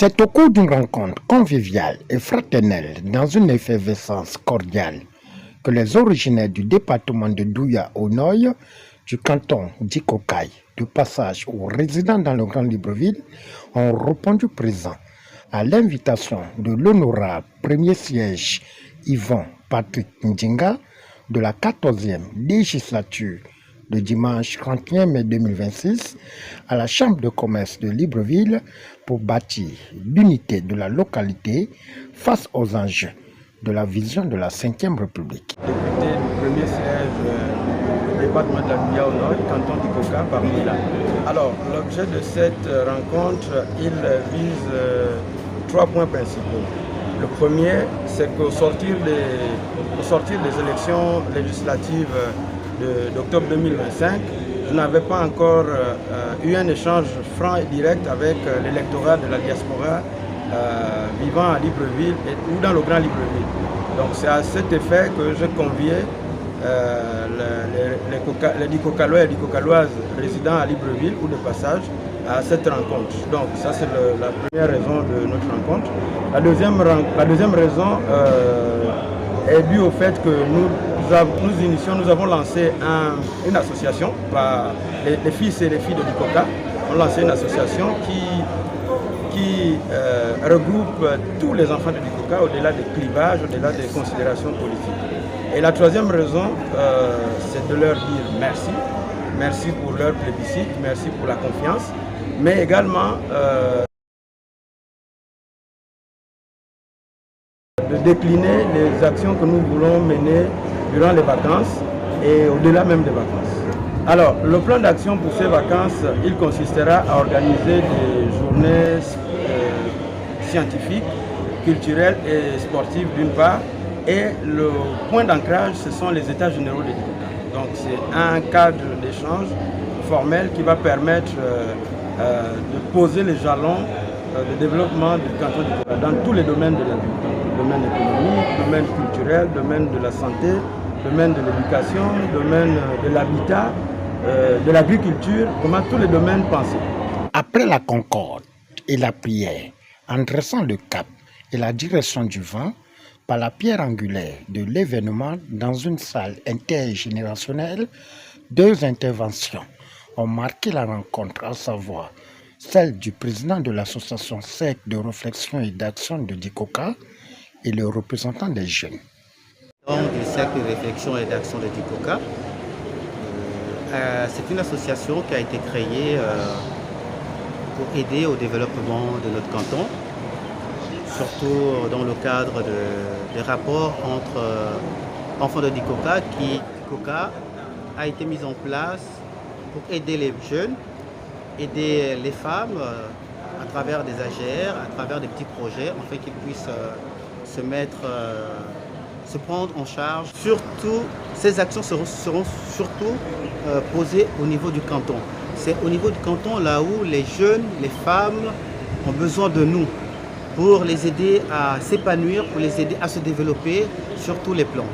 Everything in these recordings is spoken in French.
C'est au cours d'une rencontre conviviale et fraternelle dans une effervescence cordiale que les originaires du département de Douya au Noy, du canton d'Ikokai, de passage ou résidant dans le Grand Libreville, ont répondu présent à l'invitation de l'honorable premier siège Yvon Patrick Ndinga de la 14e législature le dimanche 31 mai 2026 à la Chambre de commerce de Libreville pour bâtir l'unité de la localité face aux enjeux de la vision de la Ve République. Député du premier siège du département de la Douya au Nord, canton d'Ikoka, parmi là. Alors, l'objet de cette rencontre, il vise 3 points principaux. Le premier, c'est qu'au sortir des élections législatives d'octobre 2025, je n'avais pas encore eu un échange franc et direct avec l'électorat de la diaspora vivant à Libreville ou dans le Grand Libreville. Donc c'est à cet effet que j'ai convié les Dikokalois et Dikokaloises résidant à Libreville ou de passage à cette rencontre. Donc ça c'est la première raison de notre rencontre. La deuxième raison est due au fait que nous avons lancé une association, les fils et les filles de Dikoka ont lancé une association qui regroupe tous les enfants de Dikoka au-delà des clivages, au-delà des considérations politiques. Et la troisième raison, c'est de leur dire merci. Merci pour leur plébiscite, merci pour la confiance, mais également de décliner les actions que nous voulons mener durant les vacances et au-delà même des vacances. Alors, le plan d'action pour ces vacances, il consistera à organiser des journées scientifiques, culturelles et sportives d'une part, et le point d'ancrage, ce sont les états généraux des Dikoka. Donc c'est un cadre d'échange formel qui va permettre de poser les jalons de développement du canton d'Ikoka dans tous les domaines de la vie. Domaine économique, domaine culturel, domaine de la santé, domaine de l'éducation, domaine de l'habitat, de l'agriculture, comment tous les domaines pensés. Après la concorde et la prière, en dressant le cap et la direction du vent, par la pierre angulaire de l'événement dans une salle intergénérationnelle, 2 interventions ont marqué la rencontre, à savoir celle du président de l'association cercle de réflexion et d'action de Dikoka et le représentant des jeunes. Donc, du cercle de réflexion et d'action de Dikoka, c'est une association qui a été créée pour aider au développement de notre canton, surtout dans le cadre des rapports entre enfants de Dikoka. Dikoka a été mise en place pour aider les jeunes, aider les femmes à travers des AGR, à travers des petits projets, afin qu'ils puissent se prendre en charge. Surtout, ces actions seront surtout posées au niveau du canton. C'est au niveau du canton là où les jeunes, les femmes ont besoin de nous pour les aider à s'épanouir, pour les aider à se développer sur tous les plans.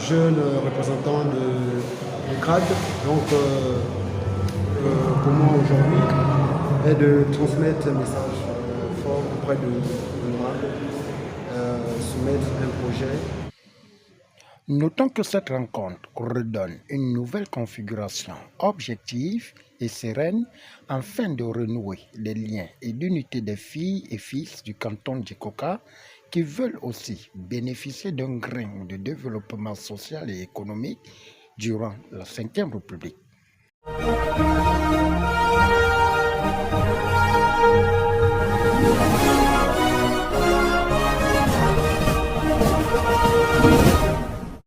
Jeune représentant du CRAD, donc pour moi aujourd'hui est de transmettre un message fort auprès de l'honorable, soumettre un projet. Notons que cette rencontre redonne une nouvelle configuration objective et sereine afin de renouer les liens et l'unité des filles et fils du canton d'Ikoka qui veulent aussi bénéficier d'un grain de développement social et économique durant la Ve République.